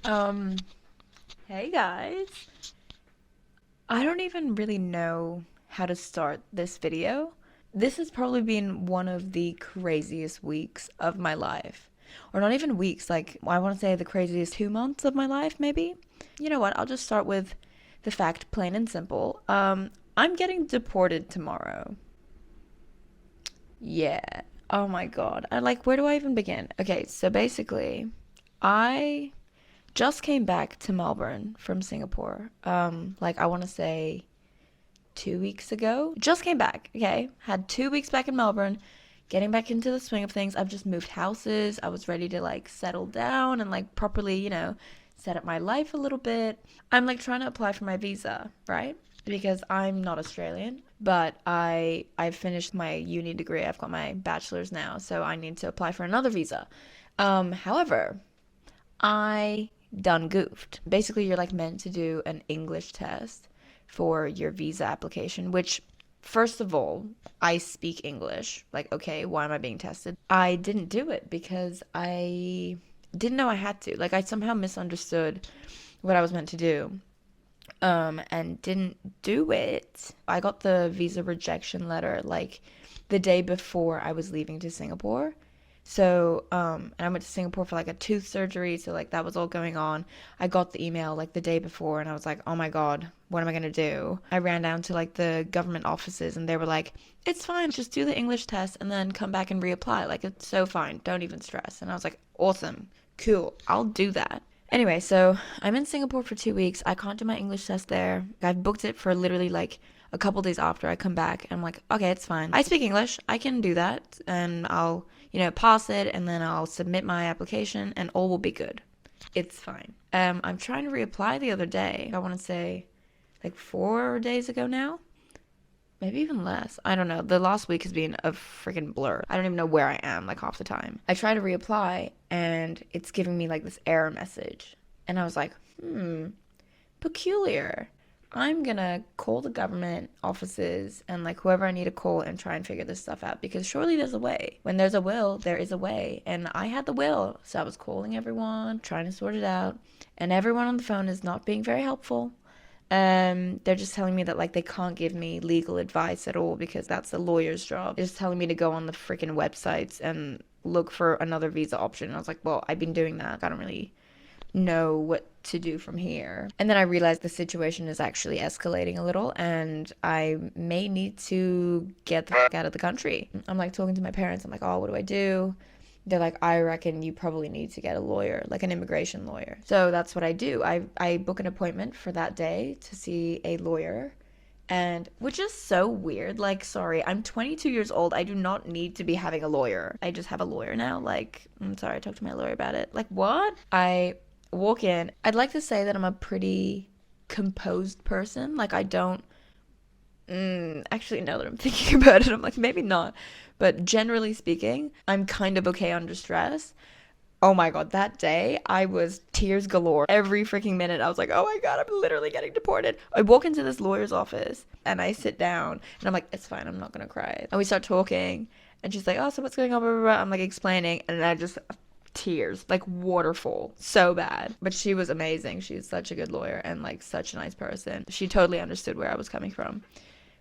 Um, hey guys. I don't even really know how to start this video. This has probably been one of the craziest weeks of my life. Or not even weeks, like I want to say the craziest 2 months of my life, maybe. You know what? I'll just start with the fact, plain and simple. I'm getting deported tomorrow. Yeah. Oh my God. Where do I even begin? Okay, so basically, I just came back to Melbourne from Singapore. I want to say 2 weeks ago. Just came back. Okay, had 2 weeks back in Melbourne, getting back into the swing of things. I've just moved houses. I was ready to settle down and properly, set up my life a little bit. I'm trying to apply for my visa, right? Because I'm not Australian, but I've finished my uni degree. I've got my bachelor's now, so I need to apply for another visa. However, I done goofed. Basically, you're meant to do an English test for your visa application, which, first of all, I speak English. Okay, why am I being tested? I didn't do it because I didn't know I had to. I somehow misunderstood what I was meant to do. And didn't do it. I got the visa rejection letter the day before I was leaving to Singapore. So, and I went to Singapore for a tooth surgery, so that was all going on. I got the email the day before, and I was like, oh my God, what am I gonna do? I ran down to the government offices, and they were like, it's fine, just do the English test and then come back and reapply. It's so fine, don't even stress. And I was like, awesome, cool, I'll do that. Anyway, so I'm in Singapore for 2 weeks. I can't do my English test there. I've booked it for literally a couple days after I come back. And I'm like, okay, it's fine. I speak English. I can do that. And I'll, pass it. And then I'll submit my application and all will be good. It's fine. I'm trying to reapply the other day. I want to say 4 days ago now. Maybe even less. I don't know. The last week has been a freaking blur. I don't even know where I am half the time. I try to reapply and it's giving me this error message. And I was like, peculiar. I'm gonna call the government offices and whoever I need to call and try and figure this stuff out because surely there's a way. When there's a will, there is a way. And I had the will. So I was calling everyone, trying to sort it out. And everyone on the phone is not being very helpful. They're just telling me that they can't give me legal advice at all because that's a lawyer's job. They're just telling me to go on the freaking websites and look for another visa option. And I was like, well, I've been doing that. I don't really know what to do from here. And then I realized the situation is actually escalating a little and I may need to get the fuck out of the country. I'm talking to my parents. I'm like, oh, what do I do? They're like, I reckon you probably need to get a lawyer, an immigration lawyer. So that's what I do. I book an appointment for that day to see a lawyer. And which is so weird. Sorry, I'm 22 years old. I do not need to be having a lawyer. I just have a lawyer now. I'm sorry, I talked to my lawyer about it. What? I walk in. I'd like to say that I'm a pretty composed person. I don't actually, now that I'm thinking about it, I'm maybe not. But generally speaking, I'm kind of okay under stress. Oh my God, that day I was tears galore. Every freaking minute I was like, oh my God, I'm literally getting deported. I walk into this lawyer's office and I sit down and I'm like, it's fine, I'm not gonna cry. And we start talking and she's like, oh, so what's going on? Blah, blah, blah. I'm explaining and I just tears, waterfall, so bad. But she was amazing. She's such a good lawyer and such a nice person. She totally understood where I was coming from.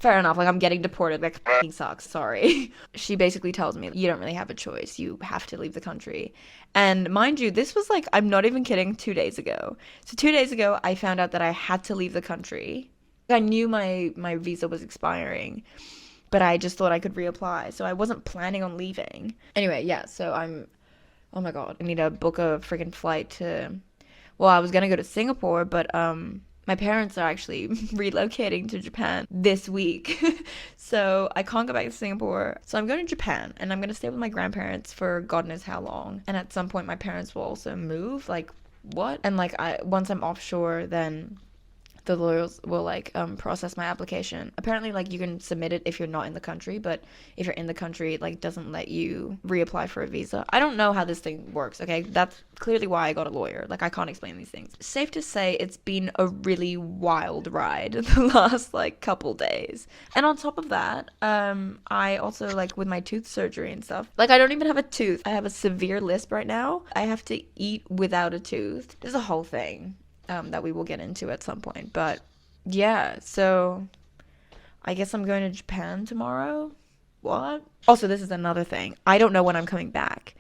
Fair enough, I'm getting deported, fucking sucks, sorry. She basically tells me, you don't really have a choice, you have to leave the country. And mind you, this was I'm not even kidding, 2 days ago. So 2 days ago, I found out that I had to leave the country. I knew my visa was expiring, but I just thought I could reapply, so I wasn't planning on leaving. Anyway, yeah, so oh my God, I need to book a freaking flight to, well, I was gonna go to Singapore, but my parents are actually relocating to Japan this week. So I can't go back to Singapore. So I'm going to Japan and I'm going to stay with my grandparents for God knows how long. And at some point my parents will also move. What? And once I'm offshore, then the lawyers will like process my application. Apparently, like you can submit it if you're not in the country, but if you're in the country, it like doesn't let you reapply for a visa. I don't know how this thing works, okay? That's clearly why I got a lawyer. Like I can't explain these things. Safe to say it's been a really wild ride the last like couple days. And on top of that, I also like with my tooth surgery and stuff. Like I don't even have a tooth. I have a severe lisp right now. I have to eat without a tooth. There's a whole thing that we will get into at some point. But yeah, so I guess I'm going to Japan tomorrow. What? Also, this is another thing. I don't know when I'm coming back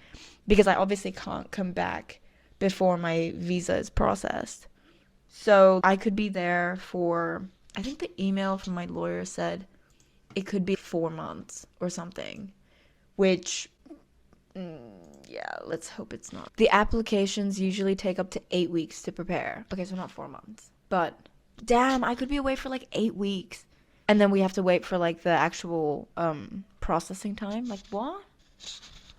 because I obviously can't come back before my visa is processed. So I could be there for, I think the email from my lawyer said it could be 4 months or something, which yeah, let's hope it's not. The applications usually take up to 8 weeks to prepare. Okay, so not 4 months. But damn, I could be away for like 8 weeks. And then we have to wait for like the actual processing time. Like what?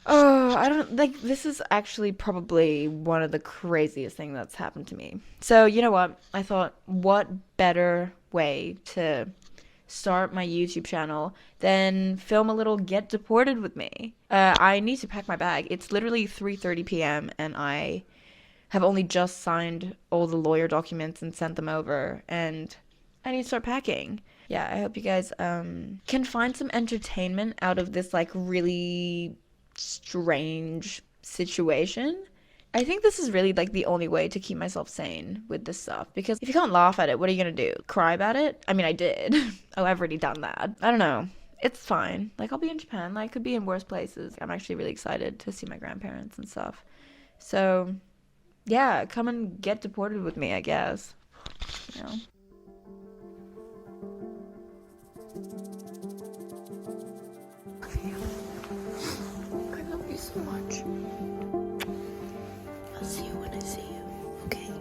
Oh, I don't like this is actually probably one of the craziest things that's happened to me. So, you know what? I thought what better way to start my YouTube channel than film a little Get Deported with me. I need to pack my bag. It's literally 3:30 p.m. and I have only just signed all the lawyer documents and sent them over, and I need to start packing. Yeah, I hope you guys can find some entertainment out of this like really strange situation. I think this is really like the only way to keep myself sane with this stuff, because if you can't laugh at it, what are you gonna do? Cry about it? I mean, I did. Oh, I've already done that. I don't know. It's fine. Like, I'll be in Japan. Like, I could be in worse places. I'm actually really excited to see my grandparents and stuff. So, yeah, come and get deported with me, I guess. You know? I love you so much. I'll see you when I see you, okay?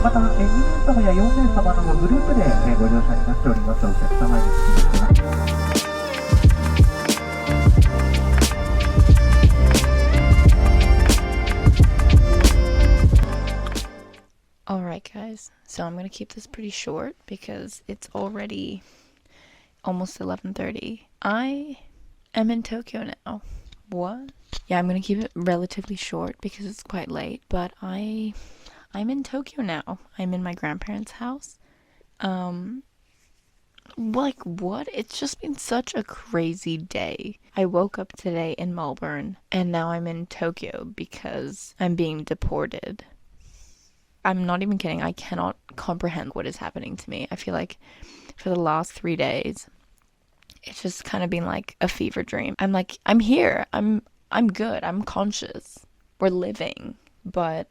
また、2名様や4名様のグループでご乗車になっておりますお客様につきます。Alright guys, so I'm gonna keep this pretty short because it's already almost 11:30. I am in Tokyo now. What? Yeah, I'm gonna keep it relatively short because it's quite late, but I'm in Tokyo now. I'm in my grandparents' house. Like what? It's just been such a crazy day. I woke up today in Melbourne and now I'm in Tokyo because I'm being deported. I'm not even kidding. I cannot comprehend what is happening to me. I feel like for the last 3 days, it's just kind of been like a fever dream. I'm like, I'm here. I'm good. I'm conscious. We're living. But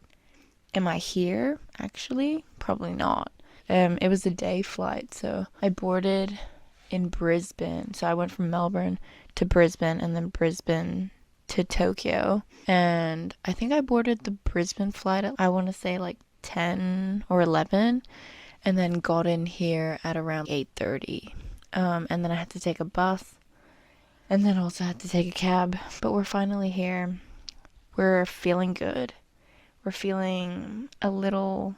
am I here? Actually, probably not. It was a day flight, so I boarded in Brisbane. So I went from Melbourne to Brisbane and then Brisbane to Tokyo. And I think I boarded the Brisbane flight at, I want to say like 10 or 11, and then got in here at around 8:30. And then I had to take a bus and then also had to take a cab. But we're finally here. We're feeling good. We're feeling a little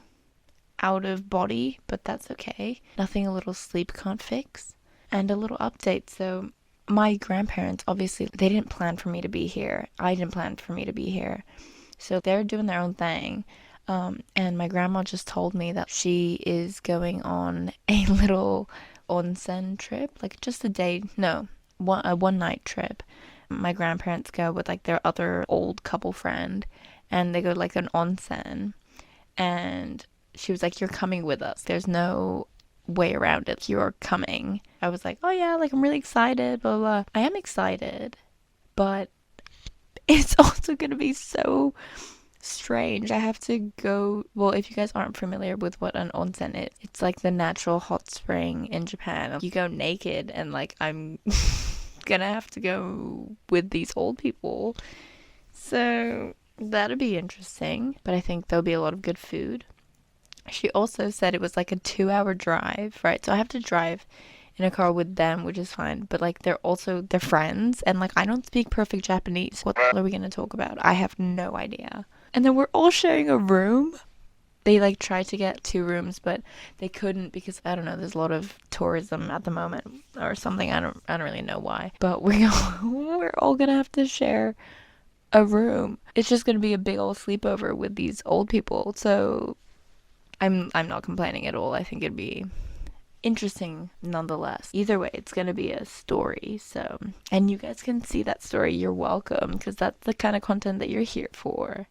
out of body, but that's okay. Nothing a little sleep can't fix. And a little update. So my grandparents, obviously, they didn't plan for me to be here. I didn't plan for me to be here. So they're doing their own thing. And my grandma just told me that she is going on a little onsen trip, like just a day, no, a one night trip. My grandparents go with like their other old couple friend, and they go like an onsen. And she was like, "You're coming with us. There's no way around it. You're coming." I was like, "Oh yeah, like I'm really excited, blah blah." I am excited, but it's also gonna be so strange. I have to go. Well, if you guys aren't familiar with what an onsen is, it's like the natural hot spring in Japan. You go naked, and like I'm gonna have to go with these old people. So that'll be interesting. But I think there'll be a lot of good food. She also said it was like a 2 hour drive, right? So I have to drive in a car with them, which is fine. But like they're friends, and like I don't speak perfect Japanese. What the hell are we gonna talk about? I have no idea. And then we're all sharing a room. They like tried to get 2 rooms, but they couldn't because I don't know. There's a lot of tourism at the moment or something. I don't really know why. But we're all gonna have to share a room. It's just gonna be a big old sleepover with these old people. So I'm not complaining at all. I think it'd be interesting nonetheless. Either way, it's gonna be a story. So, and you guys can see that story. You're welcome, because that's the kind of content that you're here for.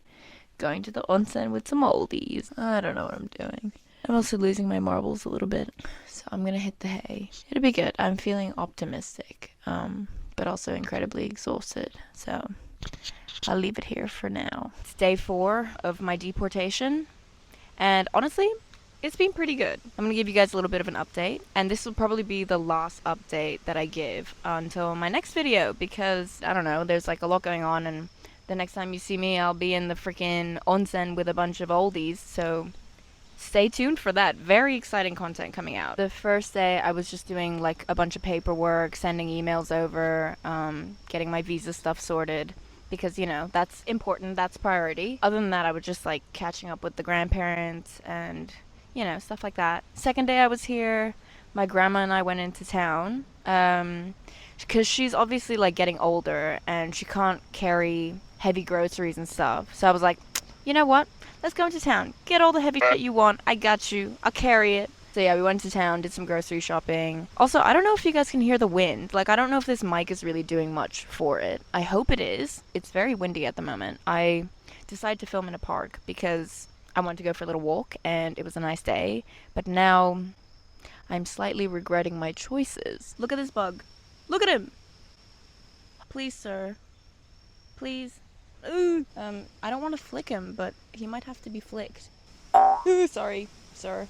Going to the onsen with some oldies. I don't know what I'm doing. I'm also losing my marbles a little bit, so I'm gonna hit the hay. It'll be good. I'm feeling optimistic, but also incredibly exhausted. So I'll leave it here for now. It's day 4 of my deportation, and honestly, it's been pretty good. I'm going to give you guys a little bit of an update, and this will probably be the last update that I give until my next video, because, I don't know, there's like a lot going on, and the next time you see me, I'll be in the freaking onsen with a bunch of oldies, so stay tuned for that. Very exciting content coming out. The first day, I was just doing like a bunch of paperwork, sending emails over, getting my visa stuff sorted, because, you know, that's important, that's priority. Other than that, I was just like catching up with the grandparents and, you know, stuff like that. Second day I was here, my grandma and I went into town, because she's obviously like getting older and she can't carry heavy groceries and stuff. So I was like, you know what? Let's go into town. Get all the heavy shit you want. I got you. I'll carry it. So yeah, we went to town, did some grocery shopping. Also, I don't know if you guys can hear the wind. Like, I don't know if this mic is really doing much for it. I hope it is. It's very windy at the moment. I decided to film in a park because I wanted to go for a little walk and it was a nice day. But now I'm slightly regretting my choices. Look at this bug. Look at him. Please, sir. Please. I don't want to flick him, but he might have to be flicked. Sorry, sir.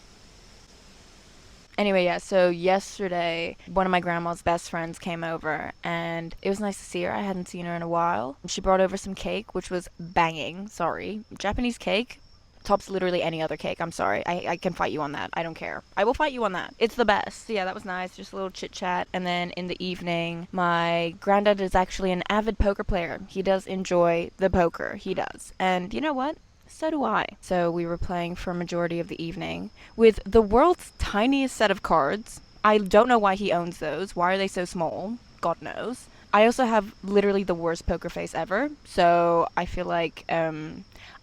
Anyway, yeah, so yesterday, one of my grandma's best friends came over, and it was nice to see her. I hadn't seen her in a while. She brought over some cake, which was banging. Sorry. Japanese cake tops literally any other cake. I'm sorry. I can fight you on that. I don't care. I will fight you on that. It's the best. So yeah, that was nice. Just a little chit chat. And then in the evening, my granddad is actually an avid poker player. He does enjoy the poker. He does. And you know what? So do I. So we were playing for a majority of the evening with the world's tiniest set of cards. I don't know why he owns those. Why are they so small? God knows. I also have literally the worst poker face ever. So I feel like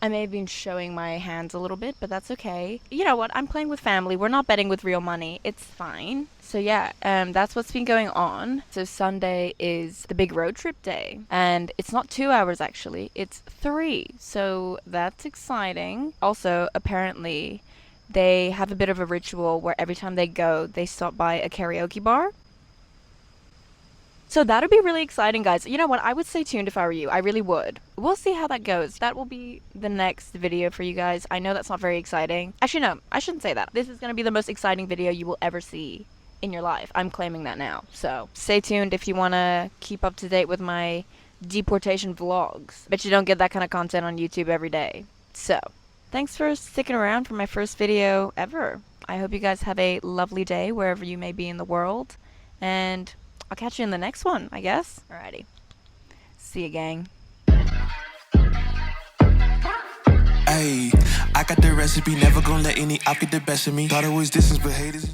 I may have been showing my hands a little bit, but that's okay. You know what? I'm playing with family. We're not betting with real money. It's fine. So yeah, that's what's been going on. So Sunday is the big road trip day, and it's not 2 hours actually, it's 3. So that's exciting. Also, apparently, they have a bit of a ritual where every time they go, they stop by a karaoke bar. So that'll be really exciting, guys. You know what? I would stay tuned if I were you. I really would. We'll see how that goes. That will be the next video for you guys. I know that's not very exciting. Actually, no, I shouldn't say that. This is going to be the most exciting video you will ever see in your life. I'm claiming that now. So stay tuned if you want to keep up to date with my deportation vlogs. Bet you don't get that kind of content on YouTube every day. So thanks for sticking around for my first video ever. I hope you guys have a lovely day wherever you may be in the world. And I'll catch you in the next one, I guess. Alrighty. See ya, gang. Ayy, I got the recipe, never gonna let any op get the best of me. Thought it was distance, but haters.